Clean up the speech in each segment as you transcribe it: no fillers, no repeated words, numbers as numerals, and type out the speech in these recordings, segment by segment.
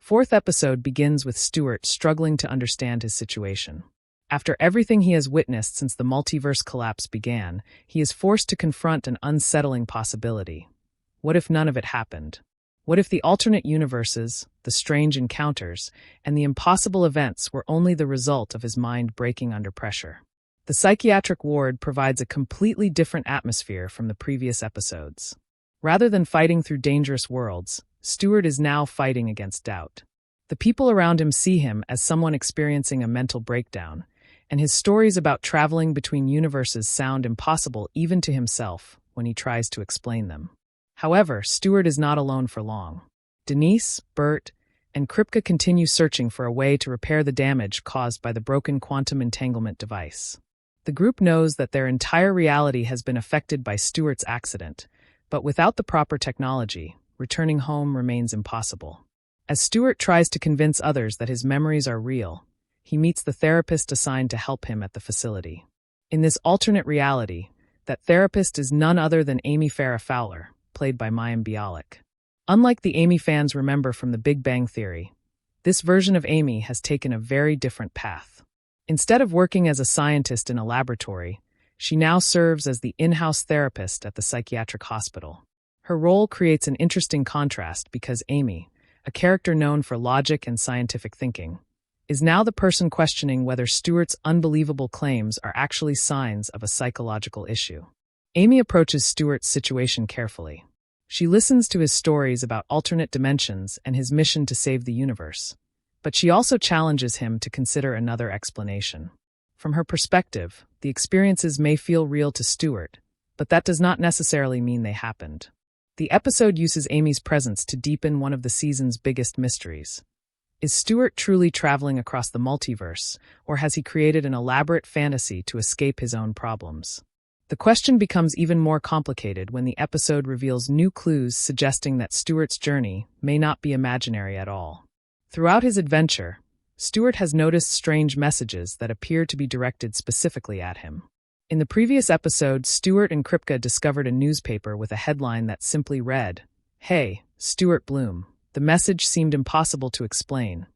Fourth episode begins with Stuart struggling to understand his situation. After everything he has witnessed since the multiverse collapse began, he is forced to confront an unsettling possibility. What if none of it happened? What if the alternate universes, the strange encounters, and the impossible events were only the result of his mind breaking under pressure? The psychiatric ward provides a completely different atmosphere from the previous episodes. Rather than fighting through dangerous worlds, Stuart is now fighting against doubt. The people around him see him as someone experiencing a mental breakdown, and his stories about traveling between universes sound impossible even to himself when he tries to explain them. However, Stuart is not alone for long. Denise, Bert, and Kripke continue searching for a way to repair the damage caused by the broken quantum entanglement device. The group knows that their entire reality has been affected by Stuart's accident, but without the proper technology, returning home remains impossible. As Stuart tries to convince others that his memories are real, he meets the therapist assigned to help him at the facility. In this alternate reality, that therapist is none other than Amy Farrah Fowler, played by Mayim Bialik. Unlike the Amy fans remember from The Big Bang Theory, this version of Amy has taken a very different path. Instead of working as a scientist in a laboratory, she now serves as the in-house therapist at the psychiatric hospital. Her role creates an interesting contrast because Amy, a character known for logic and scientific thinking, is now the person questioning whether Stuart's unbelievable claims are actually signs of a psychological issue. Amy approaches Stuart's situation carefully. She listens to his stories about alternate dimensions and his mission to save the universe, but she also challenges him to consider another explanation. From her perspective, the experiences may feel real to Stuart, but that does not necessarily mean they happened. The episode uses Amy's presence to deepen one of the season's biggest mysteries. Is Stuart truly traveling across the multiverse, or has he created an elaborate fantasy to escape his own problems? The question becomes even more complicated when the episode reveals new clues suggesting that Stuart's journey may not be imaginary at all. Throughout his adventure, Stuart has noticed strange messages that appear to be directed specifically at him. In the previous episode, Stuart and Kripke discovered a newspaper with a headline that simply read, "Hey, Stuart Bloom." The message seemed impossible to explain,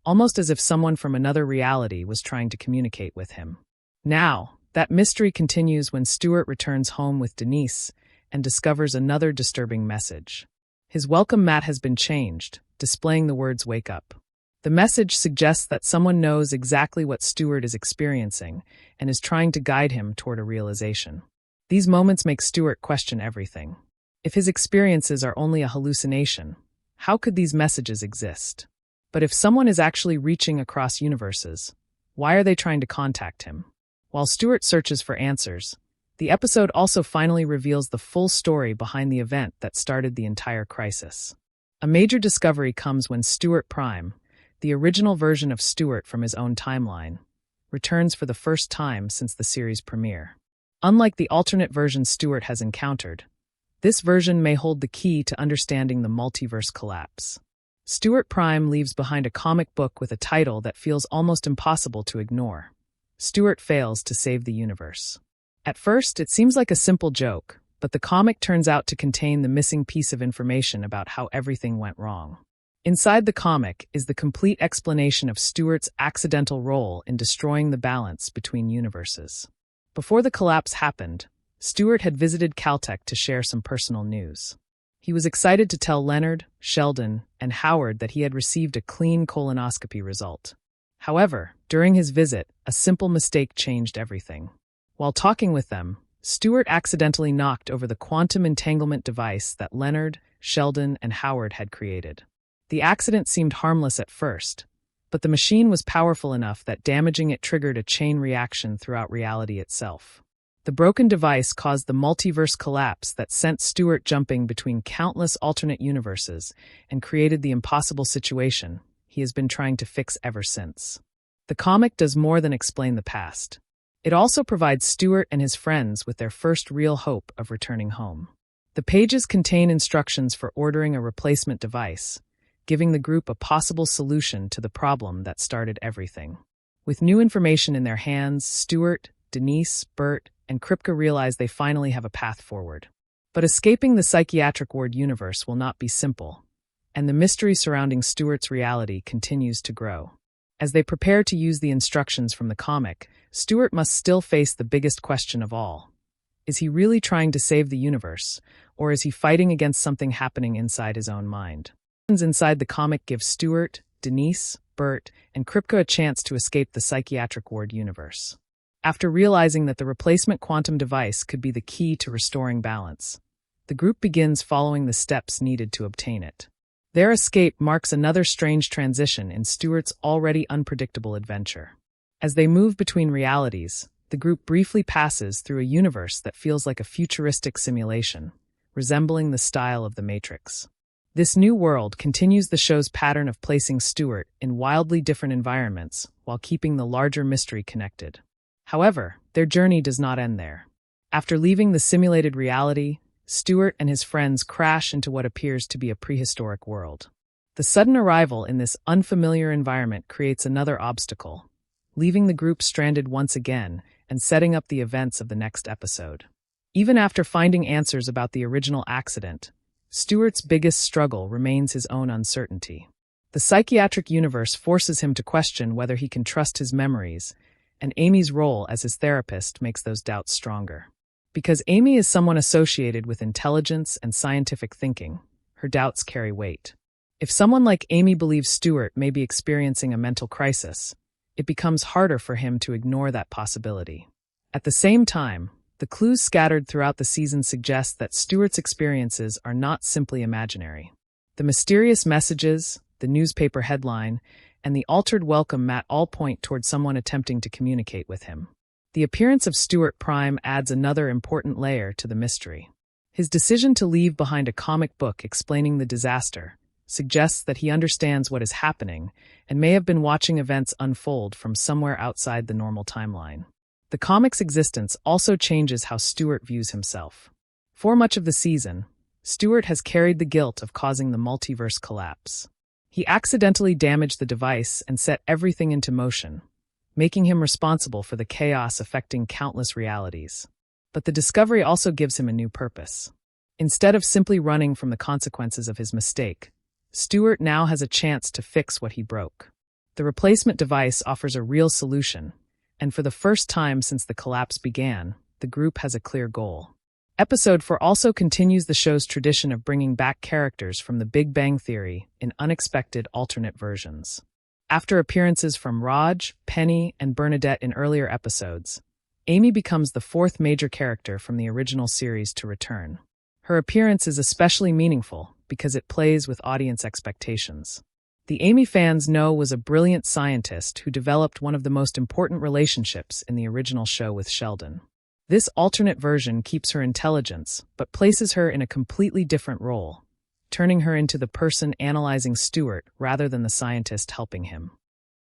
almost as if someone from another reality was trying to communicate with him. Now, that mystery continues when Stuart returns home with Denise and discovers another disturbing message. His welcome mat has been changed, displaying the words "Wake Up." The message suggests that someone knows exactly what Stuart is experiencing and is trying to guide him toward a realization. These moments make Stuart question everything. If his experiences are only a hallucination, how could these messages exist? But if someone is actually reaching across universes, why are they trying to contact him? While Stuart searches for answers, the episode also finally reveals the full story behind the event that started the entire crisis. A major discovery comes when Stuart Prime, the original version of Stuart from his own timeline, returns for the first time since the series premiere. Unlike the alternate version Stuart has encountered, this version may hold the key to understanding the multiverse collapse. Stuart Prime leaves behind a comic book with a title that feels almost impossible to ignore. Stuart Fails to Save the Universe. At first, it seems like a simple joke, but the comic turns out to contain the missing piece of information about how everything went wrong. Inside the comic is the complete explanation of Stuart's accidental role in destroying the balance between universes. Before the collapse happened, Stuart had visited Caltech to share some personal news. He was excited to tell Leonard, Sheldon, and Howard that he had received a clean colonoscopy result. However, during his visit, a simple mistake changed everything. While talking with them, Stuart accidentally knocked over the quantum entanglement device that Leonard, Sheldon, and Howard had created. The accident seemed harmless at first, but the machine was powerful enough that damaging it triggered a chain reaction throughout reality itself. The broken device caused the multiverse collapse that sent Stuart jumping between countless alternate universes and created the impossible situation he has been trying to fix ever since. The comic does more than explain the past. It also provides Stuart and his friends with their first real hope of returning home. The pages contain instructions for ordering a replacement device, giving the group a possible solution to the problem that started everything. With new information in their hands, Stuart, Denise, Bert, and Kripke realize they finally have a path forward. But escaping the psychiatric ward universe will not be simple. and the mystery surrounding Stuart's reality continues to grow. As they prepare to use the instructions from the comic, Stuart must still face the biggest question of all. Is he really trying to save the universe, or is he fighting against something happening inside his own mind? Inside the comic give Stuart, Denise, Bert, and Kripke a chance to escape the psychiatric ward universe. After realizing that the replacement quantum device could be the key to restoring balance, the group begins following the steps needed to obtain it. Their escape marks another strange transition in Stuart's already unpredictable adventure. As they move between realities, the group briefly passes through a universe that feels like a futuristic simulation, resembling the style of the Matrix. This new world continues the show's pattern of placing Stuart in wildly different environments while keeping the larger mystery connected. However, their journey does not end there. After leaving the simulated reality, Stuart and his friends crash into what appears to be a prehistoric world. The sudden arrival in this unfamiliar environment creates another obstacle, leaving the group stranded once again and setting up the events of the next episode. Even after finding answers about the original accident, Stuart's biggest struggle remains his own uncertainty. The psychiatric universe forces him to question whether he can trust his memories, and Amy's role as his therapist makes those doubts stronger. Because Amy is someone associated with intelligence and scientific thinking, her doubts carry weight. If someone like Amy believes Stuart may be experiencing a mental crisis, it becomes harder for him to ignore that possibility. At the same time, the clues scattered throughout the season suggest that Stuart's experiences are not simply imaginary. The mysterious messages, the newspaper headline, and the altered welcome mat all point toward someone attempting to communicate with him. The appearance of Stuart Prime adds another important layer to the mystery. His decision to leave behind a comic book explaining the disaster suggests that he understands what is happening and may have been watching events unfold from somewhere outside the normal timeline. The comic's existence also changes how Stuart views himself. For much of the season, Stuart has carried the guilt of causing the multiverse collapse. He accidentally damaged the device and set everything into motion, making him responsible for the chaos affecting countless realities. But the discovery also gives him a new purpose. Instead of simply running from the consequences of his mistake, Stuart now has a chance to fix what he broke. The replacement device offers a real solution, and for the first time since the collapse began, the group has a clear goal. Episode 4 also continues the show's tradition of bringing back characters from the Big Bang Theory in unexpected alternate versions. After appearances from Raj, Penny, and Bernadette in earlier episodes, Amy becomes the fourth major character from the original series to return. Her appearance is especially meaningful because it plays with audience expectations. The Amy fans know was a brilliant scientist who developed one of the most important relationships in the original show with Sheldon. This alternate version keeps her intelligence, but places her in a completely different role, turning her into the person analyzing Stuart rather than the scientist helping him.